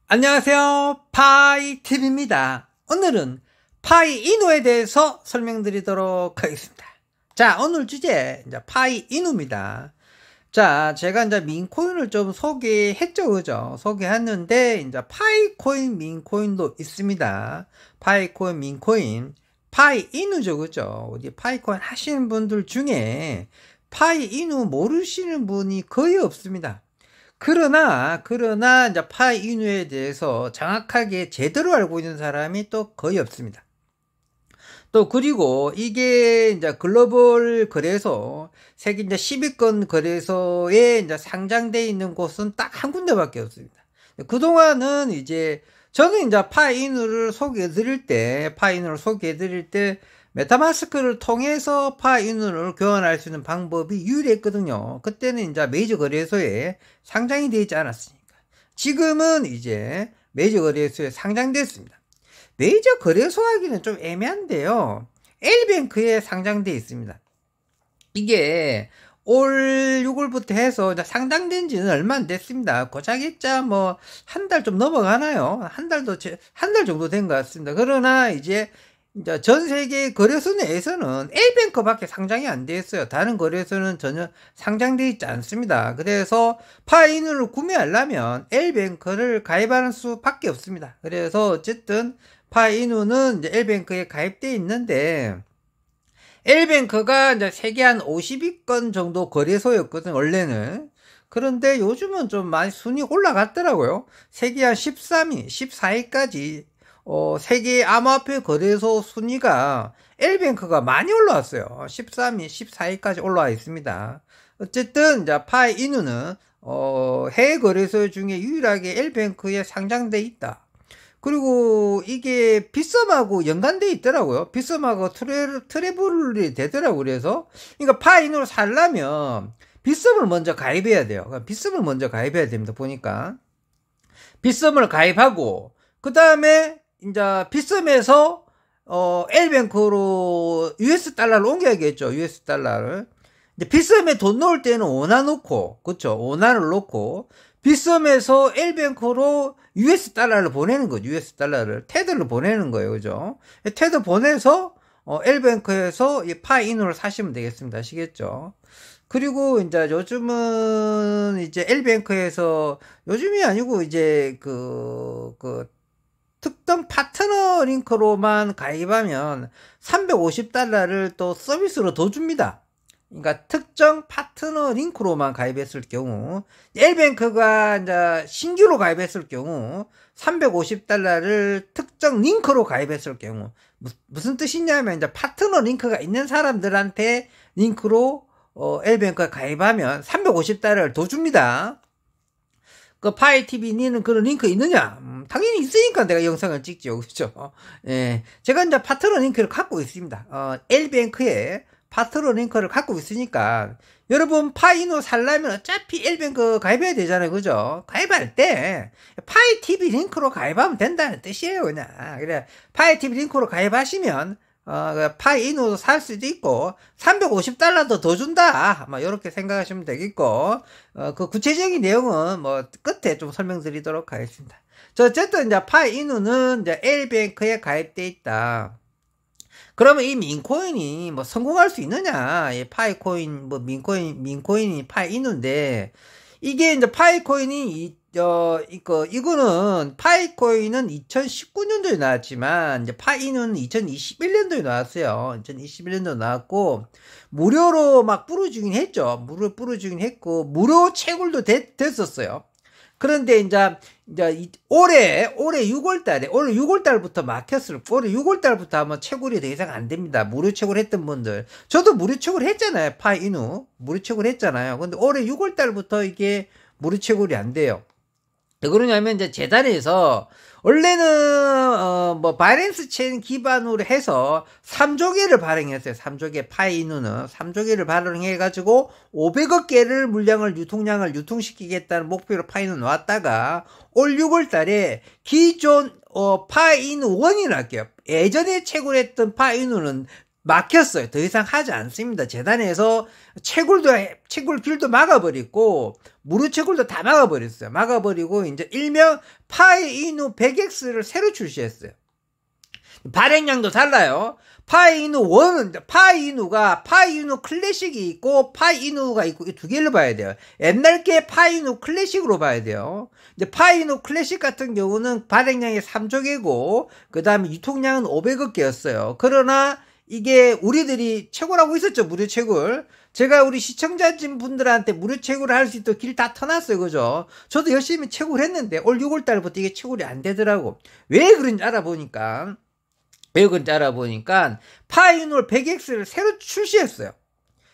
안녕하세요, 파이TV입니다. 오늘은 파이이누에 대해서 설명드리도록 하겠습니다. 자, 오늘 주제 이제 파이이누입니다. 자, 제가 이제 민코인을 좀 소개했죠, 그죠? 소개했는데 이제 파이코인, 민코인도 있습니다. 파이코인, 민코인, 파이이누죠, 그죠? 우리 파이코인 하시는 분들 중에 파이이누 모르시는 분이 거의 없습니다. 그러나 이제 파이이누에 대해서 정확하게 제대로 알고 있는 사람이 또 거의 없습니다. 또 그리고 이게 이제 글로벌 거래소, 세계 이제 10위권 거래소에 이제 상장되어 있는 곳은 딱 한 군데밖에 없습니다. 그동안은 이제 저는 이제 파이이누를 소개해 드릴 때 메타마스크를 통해서 파이이누를 교환할 수 있는 방법이 유일했거든요. 그때는 이제 메이저 거래소에 상장이 되어 있지 않았으니까. 지금은 이제 메이저 거래소에 상장됐습니다. 메이저 거래소 하기는 좀 애매한데요. L뱅크에 상장되어 있습니다. 이게 올 6월부터 해서 이제 상장된 지는 얼마 안 됐습니다. 고작했자 뭐 한 달 좀 넘어가나요? 한 달 정도 된 것 같습니다. 그러나 이제 전 세계 거래소 내에서는 L뱅크밖에 상장이 안 돼 있어요. 다른 거래소는 전혀 상장되어 있지 않습니다. 그래서 파이이누를 구매하려면 L뱅크를 가입하는 수밖에 없습니다. 그래서 어쨌든 파이이누는 이제 L뱅크에 가입되어 있는데, L뱅크가 이제 세계 한 50위권 정도 거래소였거든요, 원래는. 그런데 요즘은 좀 많이 순위 올라갔더라고요. 세계 한 13위, 14위까지 세계 암호화폐 거래소 순위가 L뱅크가 많이 올라왔어요. 13위, 14위까지 올라와 있습니다. 어쨌든 이제 파이이누는 해외 거래소 중에 유일하게 L뱅크에 상장돼 있다. 그리고 이게 빗썸하고 연관돼 있더라고요. 빗썸하고 트래블이 되더라고요. 그래서 그러니까 파이이누를 살려면 빗썸을 먼저 가입해야 돼요. 빗썸을 먼저 가입해야 됩니다. 보니까 빗썸을 가입하고 그 다음에 이제 빗썸에서 L뱅크로 US 달러를 옮겨야겠죠. US 달러를. 이제 빗썸에 돈 넣을 때는 원화 넣고, 그렇죠. 원화를 넣고 빗썸에서 L뱅크로 US 달러를 보내는 거죠. US 달러를 테드를 보내는 거예요. 그죠? 테드 보내서 L뱅크에서 이 파이이누를 사시면 되겠습니다. 아시겠죠? 그리고 이제 요즘은 이제 L뱅크에서 요즘이 아니고 이제 특정 파트너 링크로만 가입하면 350달러를 또 서비스로 더 줍니다. 그러니까 특정 파트너 링크로만 가입했을 경우, L뱅크가 이제 신규로 가입했을 경우 350달러를 특정 링크로 가입했을 경우, 무슨 뜻이냐면 이제 파트너 링크가 있는 사람들한테 링크로 L뱅크에 가입하면 350달러를 더 줍니다. 그 파이TV 니는 그런 링크 있느냐? 당연히 있으니까 내가 영상을 찍죠. 그렇죠? 예. 제가 이제 파트너 링크를 갖고 있습니다. L뱅크에 파트너 링크를 갖고 있으니까 여러분 파이이누 살려면 어차피 L뱅크 가입해야 되잖아요. 그죠? 가입할 때 파이TV 링크로 가입하면 된다는 뜻이에요. 그냥. 그래. 파이TV 링크로 가입하시면 파이이누도 살 수도 있고 350달러도 더 준다. 이렇게 생각하시면 되겠고, 그 구체적인 내용은 뭐 끝에 좀 설명드리도록 하겠습니다. 어쨌든 이제 파이이누는 이제 L뱅크에 가입돼 있다. 그러면 이 민코인이 뭐 성공할 수 있느냐? 이 파이코인, 뭐 민코인이 파이이누인데, 이게 이제 파이코인이 이거는 파이코인은 2019년도에 나왔지만 이제 파이이누는 2021년도에 나왔어요. 2021년도에 나왔고 무료로 막 뿌려주긴 했죠. 무료 뿌려주긴 했고 무료 채굴도 됐었어요. 그런데 이제 올해 6월달부터 막혔을, 올해 6월달부터 아마 채굴이 더 이상 안 됩니다. 무료 채굴 했던 분들. 저도 무료 채굴 했잖아요. 파이이누. 무료 채굴 했잖아요. 근데 올해 6월달부터 이게 무료 채굴이 안 돼요. 왜 그러냐면 이제 재단에서 원래는 뭐 바이낸스 체인 기반으로 해서 3조 개를 발행했어요. 3조 개 파이이누는 3조 개를 발행해 가지고 500억 개를 유통량을 유통시키겠다는 목표로 파이이누 나왔다가 올 6월 달에 기존 파이이누 1이라 할게요. 예전에 채굴했던 파이이누는 막혔어요. 더 이상 하지 않습니다. 재단에서 채굴 길도 막아버리고 무료 채굴도 다 막아버렸어요. 막아버리고 이제 일명 파이이누 100X를 새로 출시했어요. 발행량도 달라요. 파이이누가 파이이누 클래식이 있고 파이이누가 있고 이 두 개를 봐야 돼요. 옛날 게 파이이누 클래식으로 봐야 돼요. 이제 파이이누 클래식 같은 경우는 발행량이 3조 개고 그 다음에 유통량은 500억 개였어요. 그러나 이게 우리들이 채굴하고 있었죠. 무료 채굴. 제가 우리 시청자진 분들한테 무료 채굴을 할 수 있도록 길 다 터놨어요. 그죠? 저도 열심히 채굴했는데 올 6월달부터 이게 채굴이 안 되더라고. 왜 그런지 알아보니까 파이이누 100X를 새로 출시했어요.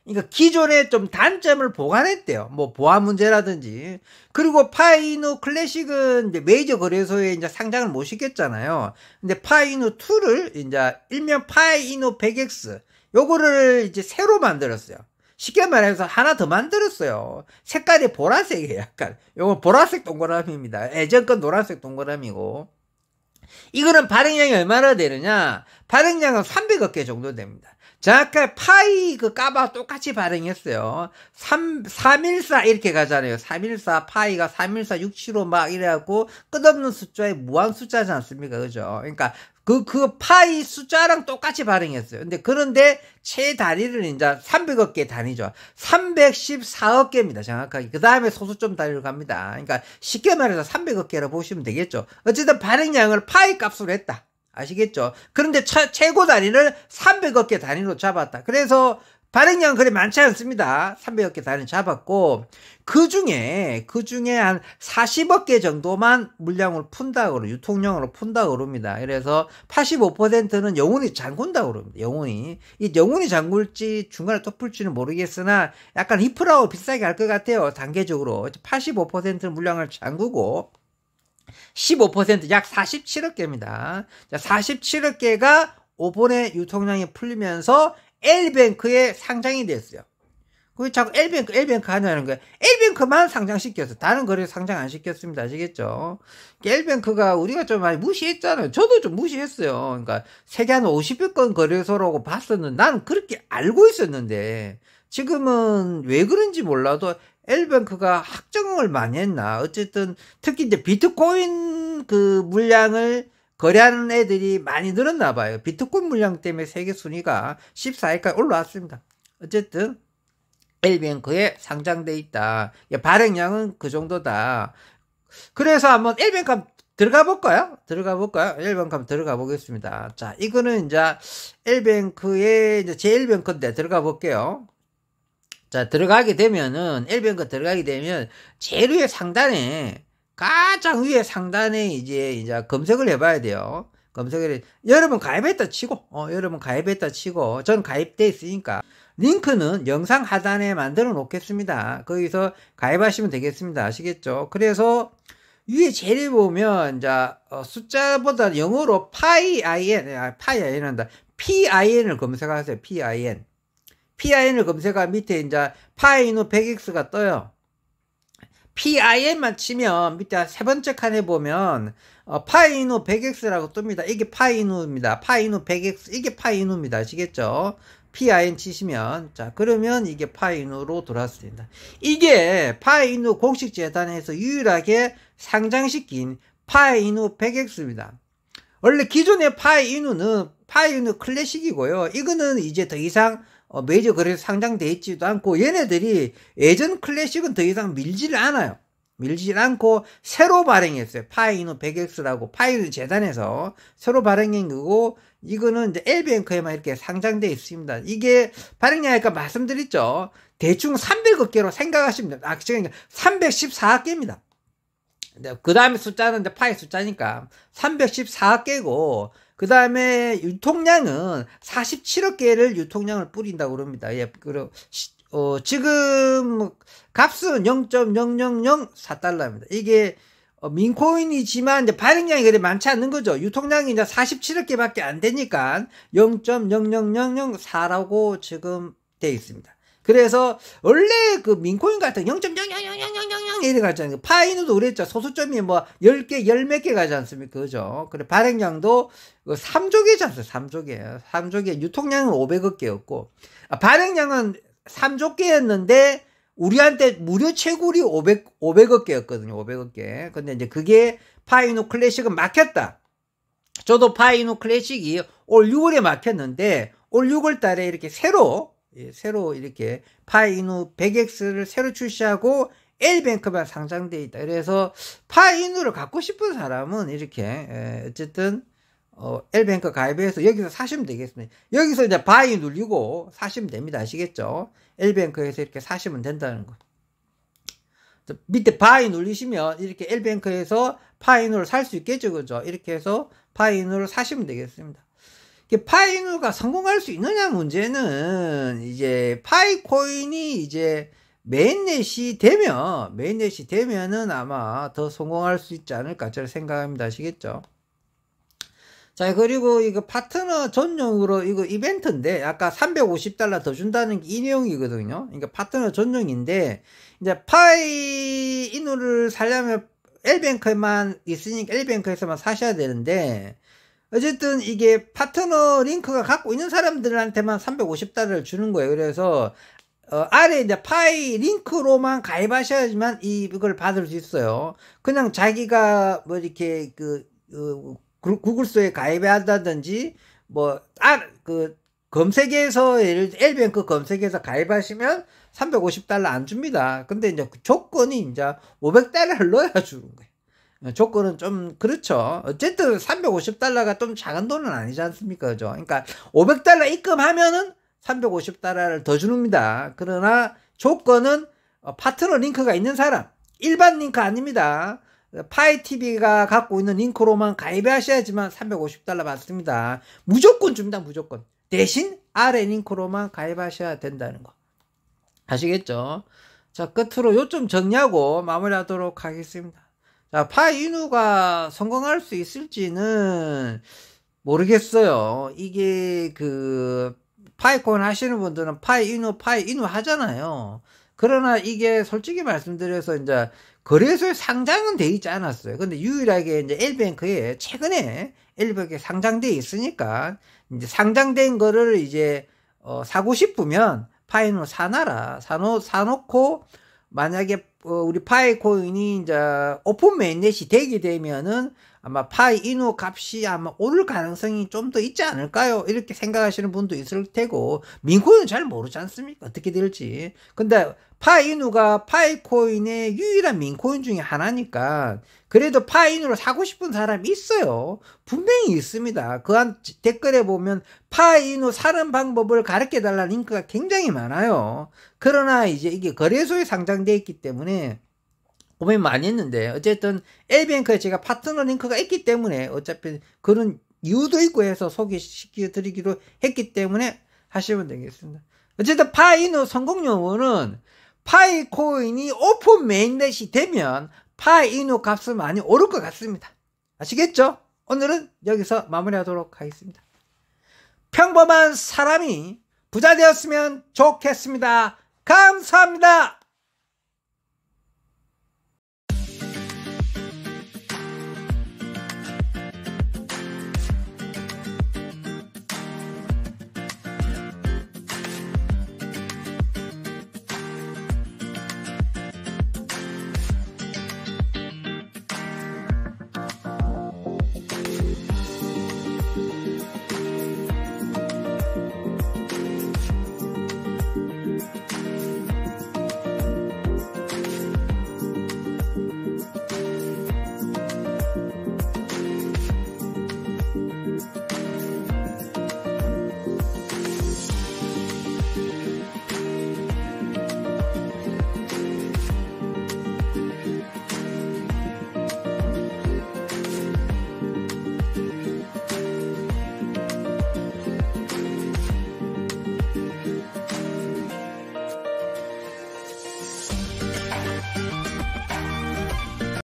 그러니까 기존에 좀 단점을 보완했대요. 뭐 보안 문제라든지. 그리고 파이이누 클래식은 이제 메이저 거래소에 이제 상장을 못 시켰잖아요. 근데 파이이누 2를 이제 일명 파이이누 100X 요거를 이제 새로 만들었어요. 쉽게 말해서 하나 더 만들었어요. 색깔이 보라색이에요. 약간 요거 보라색 동그라미입니다. 예전 건 노란색 동그라미고. 이거는 발행량이 얼마나 되느냐? 발행량은 300억 개 정도 됩니다. 정확하게 파이 그 까봐 똑같이 발행했어요. 314 이렇게 가잖아요. 314 파이가 314 675 막 이래갖고 끝없는 숫자에 무한 숫자지 않습니까? 그죠? 그러니까 그 파이 숫자랑 똑같이 발행했어요. 그런데 최단위를 이제 300억 개 단위죠. 314억 개입니다. 정확하게. 그 다음에 소수점 단위로 갑니다. 그러니까 쉽게 말해서 300억 개로 보시면 되겠죠. 어쨌든 발행량을 파이 값으로 했다. 아시겠죠? 그런데 최고 단위를 300억 개 단위로 잡았다. 그래서 발행량은 그리 많지 않습니다. 300억 개 단위 잡았고, 그 중에 한 40억 개 정도만 물량을 푼다고 그래요. 유통량으로 푼다고 그럽니다. 그래서 85%는 영원히 잠근다고 그럽니다. 영원히 잠글지 중간에 또 풀지는 모르겠으나 약간 히프라고 비싸게 할 것 같아요. 단계적으로. 85%는 물량을 잠그고, 15% 약 47억 개입니다. 자, 47억 개가 5번에 유통량이 풀리면서 L뱅크에 상장이 됐어요. 그게 자꾸 L뱅크 하냐는 거예요. L뱅크만 상장시켰어요. 다른 거래 상장 안 시켰습니다. 아시겠죠? L뱅크가 우리가 좀 많이 무시했잖아요. 저도 좀 무시했어요. 그러니까 세계 한 50위권 거래소라고 봤었는데 나는 그렇게 알고 있었는데 지금은 왜 그런지 몰라도 L뱅크가 확정을 많이 했나. 어쨌든 특히 이제 비트코인 그 물량을 거래하는 애들이 많이 늘었나 봐요. 비트코인 물량 때문에 세계 순위가 14위까지 올라왔습니다. 어쨌든 L뱅크에 상장돼 있다. 발행량은 그 정도다. 그래서 한번 L뱅크 한번 들어가 볼까요? L뱅크 한번 들어가 보겠습니다. 자, 이거는 이제 L뱅크의 이제 제1뱅크인데 들어가 볼게요. 자, L뱅크 들어가게 되면 제일 위에 상단에 가장 위에 상단에 이제 검색을 해봐야 돼요. 여러분 가입했다 치고, 전 가입돼 있으니까. 링크는 영상 하단에 만들어 놓겠습니다. 거기서 가입하시면 되겠습니다. 아시겠죠? 그래서 위에 제일 보면, 숫자보다 영어로 PIN을 검색하세요. PIN을 검색하면 밑에 파이이누 100X가 떠요. PIN만 치면 밑에 세 번째 칸에 보면 파이이누 100X라고 뜹니다. 이게 파이이누입니다. 파이이누 100X 이게 파이이누입니다. 아시겠죠? PIN 치시면 그러면 이게 파이이누로 돌아왔습니다. 이게 파이이누 공식 재단에서 유일하게 상장시킨 파이이누 100X입니다. 원래 기존의 파이이누는 파이이누 클래식이고요. 이거는 이제 더 이상 메이저 거래소 상장돼 있지도 않고 얘네들이 예전 클래식은 더 이상 밀지를 않아요. 밀지 않고 새로 발행했어요. 파이이누 100X라고 파이이누 재단에서 새로 발행한 거고 이거는 이제 L뱅크에만 이렇게 상장돼 있습니다. 이게 발행량이 아까 말씀드렸죠. 대충 300억 개로 생각하시면 됩니다. 지금 314억 개입니다. 그 다음에 숫자는 이제 파이 숫자니까 314억 개고 그 다음에 유통량은 47억 개를 유통량을 뿌린다고 그럽니다. 그리고 지금 값은 0.0004달러입니다. 이게 민코인이지만 이제 발행량이 그리 많지 않는 거죠. 유통량이 이제 47억 개밖에 안 되니까 0.00004라고 지금 돼 있습니다. 그래서 원래 그 민코인 같은 0.0000000 이래 가잖아요. 파이누도 그랬죠. 소수점이 뭐 10개, 10몇 개 가지 않습니까? 그죠? 그래, 발행량도 3조 개 잡았어요. 3조 개. 3조 개. 유통량은 500억 개였고, 발행량은 3조 개였는데, 우리한테 무료 채굴이 500억 개였거든요. 500억 개. 근데 이제 그게 파이누 클래식은 막혔다. 저도 파이누 클래식이 올 6월에 막혔는데, 올 6월 달에 이렇게 새로 이렇게 파이누 100X를 새로 출시하고 L뱅크만 상장되어 있다. 그래서 파이누를 갖고 싶은 사람은 이렇게 어쨌든 L뱅크 가입해서 여기서 사시면 되겠습니다. 여기서 이제 바이 눌리고 사시면 됩니다. 아시겠죠? L뱅크에서 이렇게 사시면 된다는 거. 밑에 바이 눌리시면 이렇게 L뱅크에서 파이누를 살 수 있겠죠. 그죠? 이렇게 해서 파이누를 사시면 되겠습니다. 파이누가 성공할 수 있느냐 문제는 이제 파이코인이 이제 메인넷이 되면은 아마 더 성공할 수 있지 않을까 저는 생각합니다. 아시겠죠? 자, 그리고 이거 파트너 전용으로 이거 이벤트인데 아까 $350 더 준다는 게 이 내용이거든요. 그러니까 파트너 전용인데 이제 파이누를 사려면 L뱅크에만 있으니까 L뱅크에서만 사셔야 되는데, 어쨌든 이게 파트너 링크가 갖고 있는 사람들한테만 $350를 주는 거예요. 그래서 아래 이제 파이 링크로만 가입하셔야지만 이걸 받을 수 있어요. 그냥 자기가 뭐 이렇게 구글스토어에 가입한다든지 검색해서 L뱅크 검색해서 가입하시면 $350 안 줍니다. 근데 이제 그 조건이 이제 $500를 넣어야 주는 거예요. 조건은 좀 그렇죠. 어쨌든 $350가 좀 작은 돈은 아니지 않습니까? 그죠? 그러니까 $500 입금하면은 $350를 더 줍니다. 그러나 조건은 파트너 링크가 있는 사람, 일반 링크 아닙니다. 파이TV가 갖고 있는 링크로만 가입하셔야지만 $350 받습니다. 무조건 줍니다. 무조건. 대신 아래 링크로만 가입하셔야 된다는 거. 아시겠죠? 자, 끝으로 요점 정리하고 마무리하도록 하겠습니다. 자, 파이누가 성공할 수 있을지는 모르겠어요. 이게 파이코인 하시는 분들은 파이누 하잖아요. 그러나 이게 솔직히 말씀드려서 이제 거래소에 상장은 돼 있지 않았어요. 근데 유일하게 이제 L뱅크에 최근에 L뱅크에 상장돼 있으니까 이제 상장된 거를 이제 사고 싶으면 파이누 사놓고 만약에 우리 파이코인이 이제 오픈 메인넷이 되게 되면은 아마 파이누 값이 아마 오를 가능성이 좀 더 있지 않을까요? 이렇게 생각하시는 분도 있을 테고, 민코인은 잘 모르지 않습니까? 어떻게 될지. 근데 파이누가 파이코인의 유일한 민코인 중에 하나니까 그래도 파이누를 사고 싶은 사람이 있어요. 분명히 있습니다. 그 한 댓글에 보면 파이누 사는 방법을 가르쳐 달라는 링크가 굉장히 많아요. 그러나 이제 이게 거래소에 상장되어 있기 때문에 고민 많이 했는데, 어쨌든 L뱅크에 제가 파트너 링크가 있기 때문에 어차피 그런 이유도 있고 해서 소개시켜 드리기로 했기 때문에 하시면 되겠습니다. 어쨌든 파이누 성공 여부는 파이코인이 오픈 메인넷이 되면 파이누 값은 많이 오를 것 같습니다. 아시겠죠? 오늘은 여기서 마무리하도록 하겠습니다. 평범한 사람이 부자 되었으면 좋겠습니다. 감사합니다.